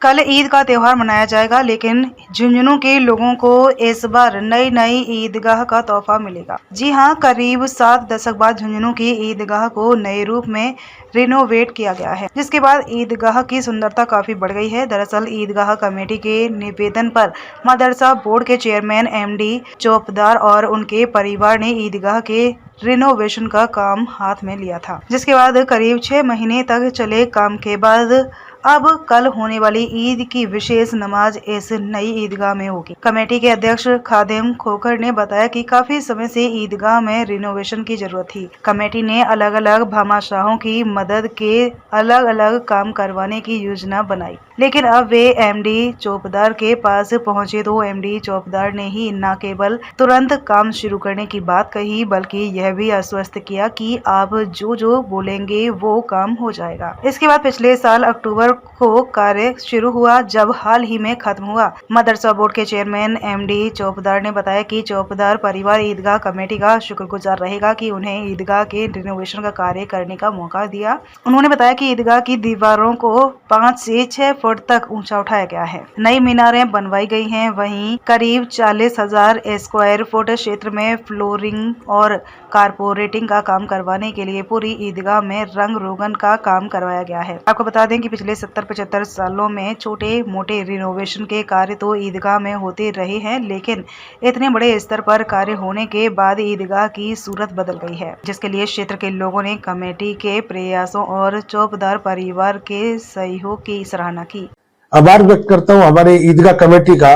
कल ईद का त्यौहार मनाया जाएगा, लेकिन झुंझुनू के लोगों को इस बार नई ईदगाह का तोहफा मिलेगा। जी हां, करीब 7 दशक बाद झुंझुनू की ईदगाह को नए रूप में रिनोवेट किया गया है, जिसके बाद ईदगाह की सुंदरता काफी बढ़ गई है। दरअसल ईदगाह कमेटी के निवेदन पर मदरसा बोर्ड के चेयरमैन एमडी चौपदार और उनके परिवार ने ईदगाह के रिनोवेशन का काम हाथ में लिया था, जिसके बाद करीब 6 महीने तक चले काम के बाद अब कल होने वाली ईद की विशेष नमाज इस नई ईदगाह में होगी। कमेटी के अध्यक्ष खादिम खोखर ने बताया कि काफी समय से ईदगाह में रिनोवेशन की जरूरत थी। कमेटी ने अलग अलग भामाशाहों की मदद के अलग अलग काम करवाने की योजना बनाई, लेकिन अब वे एमडी चौपदार के पास पहुंचे तो एमडी चौपदार ने ही न केवल तुरंत काम शुरू करने की बात कही, बल्कि यह भी आश्वस्त किया कि आप जो बोलेंगे वो काम हो जाएगा। इसके बाद पिछले साल अक्टूबर को कार्य शुरू हुआ, जब हाल ही में खत्म हुआ। मदरसा बोर्ड के चेयरमैन एमडी चौपदार ने बताया कि चौपदार परिवार ईदगाह कमेटी का शुक्रगुजार रहेगा कि उन्हें ईदगाह के रिनोवेशन का कार्य करने का मौका दिया। उन्होंने बताया कि ईदगाह की दीवारों को 5 से 6 फुट तक ऊंचा उठाया गया है, नई मीनारें बनवाई गई हैं, वहीं करीब 40,000 स्क्वायर फुट क्षेत्र में फ्लोरिंग और कारपोरेटिंग का काम करवाने के लिए पूरी ईदगाह में रंग रोगन का काम करवाया गया है। आपको बता दें कि पिछले 70-75 सालों में छोटे मोटे रिनोवेशन के कार्य तो ईदगाह में होते रहे हैं, लेकिन इतने बड़े स्तर पर कार्य होने के बाद ईदगाह की सूरत बदल गई है, जिसके लिए क्षेत्र के लोगों ने कमेटी के प्रयासों और चौपदार परिवार के सहयोग की सराहना की। आभार व्यक्त करता हूँ हमारे ईदगाह कमेटी का,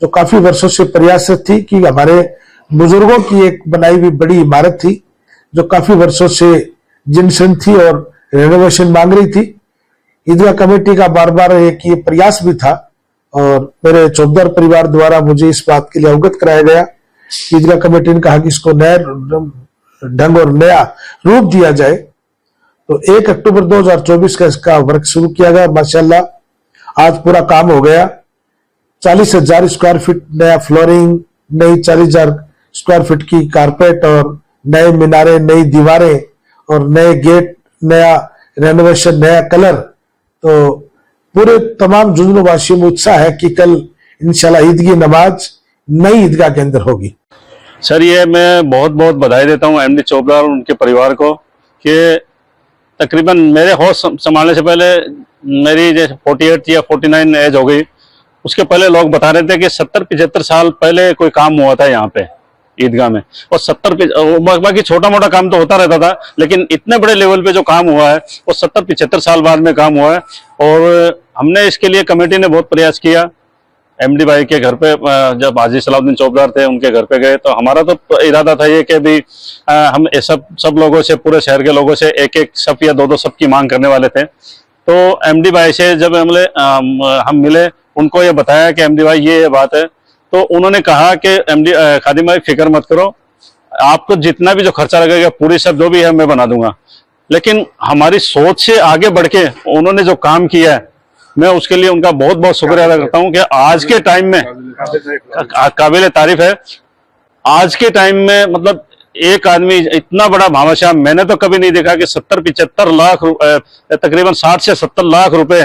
जो काफी वर्षों से प्रयासरत थी कि हमारे बुजुर्गों की एक बनाई हुई बड़ी इमारत थी जो काफी वर्षों से जिनसन थी और रेनोवेशन मांग रही थी। ईदगाह कमेटी का बार बार एक ये प्रयास भी था और मेरे चौपदार परिवार द्वारा मुझे इस बात के लिए अवगत कराया गया। ईदगाह कमेटी ने कहा कि इसको नया ढंग और नया रूप दिया जाए, तो 1 अक्टूबर 2024 का इसका वर्क शुरू किया गया। माशाल्लाह आज पूरा काम हो गया। 40,000 स्क्वायर फीट नया फ्लोरिंग, नई 40,000 स्क्वायर फीट की कारपेट और नए मीनारे, नई दीवारें और नए गेट, नया रेनोवेशन, नया कलर। तो पूरे तमाम झुंझुनू वासियों में उत्साह है कि कल इंशाल्लाह ईद की नमाज नई ईदगाह के अंदर होगी। सर, ये मैं बहुत बहुत बधाई देता हूँ एमडी चौपदार और उनके परिवार को कि तकरीबन मेरे होश संभालने से पहले मेरी जैसे 48 या 49 एज हो गई, उसके पहले लोग बता रहे थे कि 70-75 साल पहले कोई काम हुआ था यहाँ पे ईदगाह में, और बाकी छोटा मोटा काम तो होता रहता था, लेकिन इतने बड़े लेवल पे जो काम हुआ है वो 70-75 साल बाद में काम हुआ है। और हमने इसके लिए कमेटी ने बहुत प्रयास किया। एमडी भाई के घर पे जब हाजी सलाउद्दीन चौपदार थे उनके घर पे गए, तो हमारा तो इरादा था ये कि भी हम सब लोगों से, पूरे शहर के लोगों से एक शब या दो शब की मांग करने वाले थे। तो एमडी भाई से जब हम मिले, उनको ये बताया कि एमडी भाई ये बात है, तो उन्होंने कहा कि एमडी खादिम भाई फिक्र मत करो, आपको जितना भी जो खर्चा लगेगा पूरी सब जो भी है मैं बना दूंगा। लेकिन हमारी सोच से आगे बढ़ के उन्होंने जो काम किया है, मैं उसके लिए उनका बहुत बहुत शुक्रिया अदा करता हूं कि आज के टाइम में काबिल तारीफ है। आज के टाइम में मतलब एक आदमी इतना बड़ा भामाशाह मैंने तो कभी नहीं देखा कि 70-75 लाख तकरीबन 60 से 70 लाख रुपए,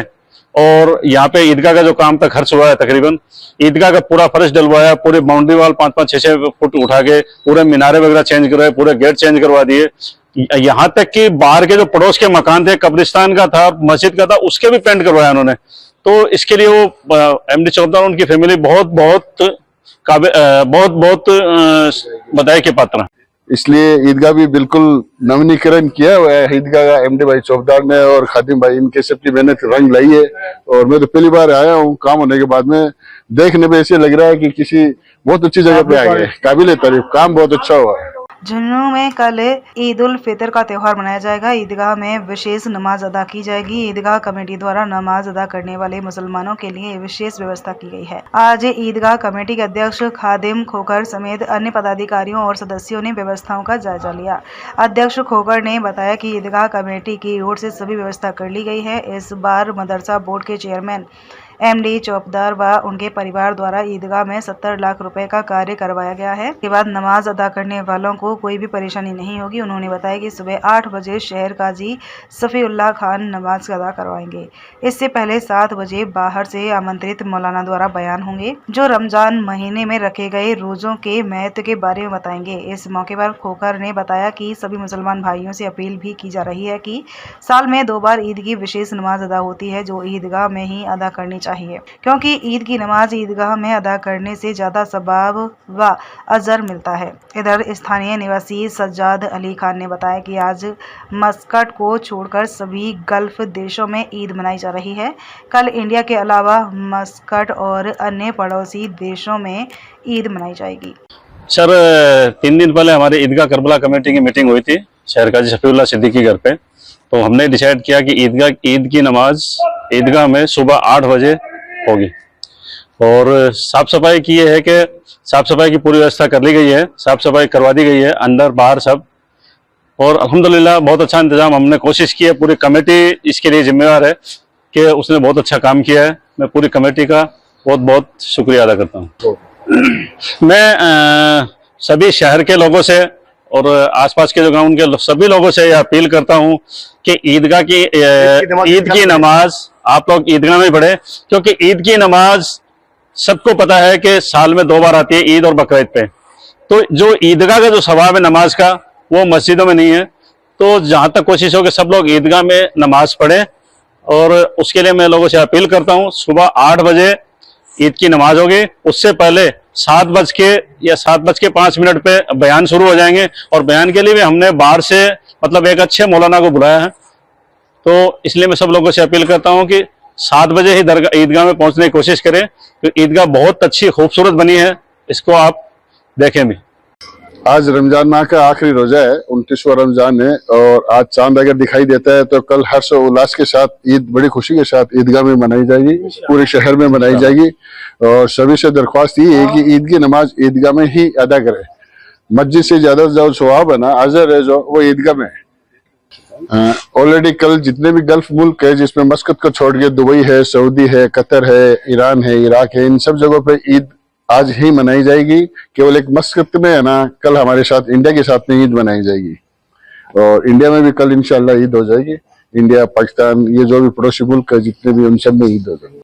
और यहाँ पे ईदगाह का जो काम तक खर्च हुआ है, तकरीबन ईदगाह का पूरा फर्श डलवाया, पूरे बाउंड्री वाल 5-5, 6-6 फुट उठा के पूरे मीनारे वगैरह चेंज करवाए, पूरे गेट चेंज करवा दिए। यहाँ तक कि बाहर के जो पड़ोस के मकान थे, कब्रिस्तान का था, मस्जिद का था, उसके भी पेंट करवाया उन्होंने। तो इसके लिए वो एमडी चौपदार उनकी फैमिली बहुत बधाई के पात्र हैं। इसलिए ईदगाह भी बिल्कुल नवीनीकरण किया हुआ है ईदगाह का एमडी भाई चौपदार ने और खादिम भाई, इनके सबकी मेहनत रंग लाई है। और मैं तो पहली बार आया हूँ काम होने के बाद में, देखने में ऐसे लग रहा है कि किसी बहुत अच्छी जगह पे आ गए। काबिल तारीफ, काम बहुत अच्छा हुआ है। झुंझुनू में कल ईद उल फितर का त्यौहार मनाया जाएगा। ईदगाह में विशेष नमाज अदा की जाएगी। ईदगाह कमेटी द्वारा नमाज अदा करने वाले मुसलमानों के लिए विशेष व्यवस्था की गई है। आज ईदगाह कमेटी के अध्यक्ष खादिम खोखर समेत अन्य पदाधिकारियों और सदस्यों ने व्यवस्थाओं का जायजा लिया। अध्यक्ष खोखर ने बताया कि ईदगाह कमेटी की ओर से सभी व्यवस्था कर ली गई है। इस बार मदरसा बोर्ड के चेयरमैन एमडी चौबदार व उनके परिवार द्वारा ईदगाह में 70 लाख रुपए का कार्य करवाया गया है। इसके बाद नमाज अदा करने वालों को कोई भी परेशानी नहीं होगी। उन्होंने बताया कि सुबह 8 बजे शहर काजी सफीउल्लाह खान नमाज अदा करवाएंगे। इससे पहले 7 बजे बाहर से आमंत्रित मौलाना द्वारा बयान होंगे जो रमजान महीने में रखे गए रोजों के महत्व के बारे में बताएंगे। इस मौके पर खोखर ने बताया कि सभी मुसलमान भाइयों से अपील भी की जा रही है कि साल में 2 बार ईद की विशेष नमाज अदा होती है जो ईदगाह में ही अदा करनी चाहिए, क्योंकि ईद की नमाज ईदगाह में अदा करने से ज्यादा सवाब व अजर मिलता है। इधर स्थानीय निवासी सज्जाद अली खान ने बताया कि आज मस्कट को छोड़कर सभी गल्फ देशों में ईद मनाई जा रही है। कल इंडिया के अलावा मस्कट और अन्य पड़ोसी देशों में ईद मनाई जाएगी। सर 3 दिन पहले हमारी ईदगाह करबला कमेटी की मीटिंग हुई थी शहर काजी सफीउल्लाह सिद्दीकी घर पे। तो हमने डिसाइड किया कि ईद की नमाज ईदगाह में सुबह 8 बजे होगी। और साफ सफाई की ये है कि साफ सफाई की पूरी व्यवस्था कर ली गई है, साफ सफाई करवा दी गई है अंदर बाहर सब। और अल्हम्दुलिल्लाह बहुत अच्छा इंतजाम हमने कोशिश की है। पूरी कमेटी इसके लिए जिम्मेवार है कि उसने बहुत अच्छा काम किया है। मैं पूरी कमेटी का बहुत बहुत शुक्रिया अदा करता हूँ। मैं सभी शहर के लोगों से और आसपास के जो गांव उनके सभी लोगों से यह अपील करता हूं कि ईद की नमाज आप लोग ईदगाह में पढ़े, क्योंकि ईद की नमाज सबको पता है कि साल में 2 बार आती है, ईद और बकरीद पे। तो जो ईदगाह का जो सवाब है नमाज का वो मस्जिदों में नहीं है। तो जहां तक कोशिश हो कि सब लोग ईदगाह में नमाज पढ़े, और उसके लिए मैं लोगों से अपील करता हूं सुबह 8 बजे ईद की नमाज होगी। उससे पहले 7:05 पे बयान शुरू हो जाएंगे, और बयान के लिए भी हमने बाहर से मतलब एक अच्छे मौलाना को बुलाया है। तो इसलिए मैं सब लोगों से अपील करता हूं कि 7 बजे ही ईदगाह में पहुंचने की कोशिश करें, क्योंकि ईदगाह बहुत अच्छी खूबसूरत बनी है, इसको आप देखें भी। आज रमजान माह का आखिरी रोजा है, 29वां रमजान है, और आज चांद अगर दिखाई देता है तो कल हर्ष और उल्लास के साथ ईद बड़ी खुशी के साथ ईदगाह में मनाई जाएगी, पूरे शहर में मनाई जाएगी। और सभी से दरख्वास्त ये है कि ईद की नमाज ईदगाह में ही अदा करें। मस्जिद से ज्यादा जो सवाब है ना, अजर है जो, वो ईदगाह में है। ऑलरेडी कल जितने भी गल्फ मुल्क है जिसमें मस्कत को छोड़ के दुबई है, सऊदी है, कतर है, ईरान है, इराक है, इन सब जगहों पे ईद आज ही मनाई जाएगी। केवल एक मस्कत में है ना, कल हमारे साथ इंडिया के साथ में ईद मनाई जाएगी, और इंडिया में भी कल इंशाल्लाह ईद हो जाएगी। इंडिया, पाकिस्तान, ये जो भी पड़ोसी मुल्क है जितने भी, उन सब में ईद हो जाएगी।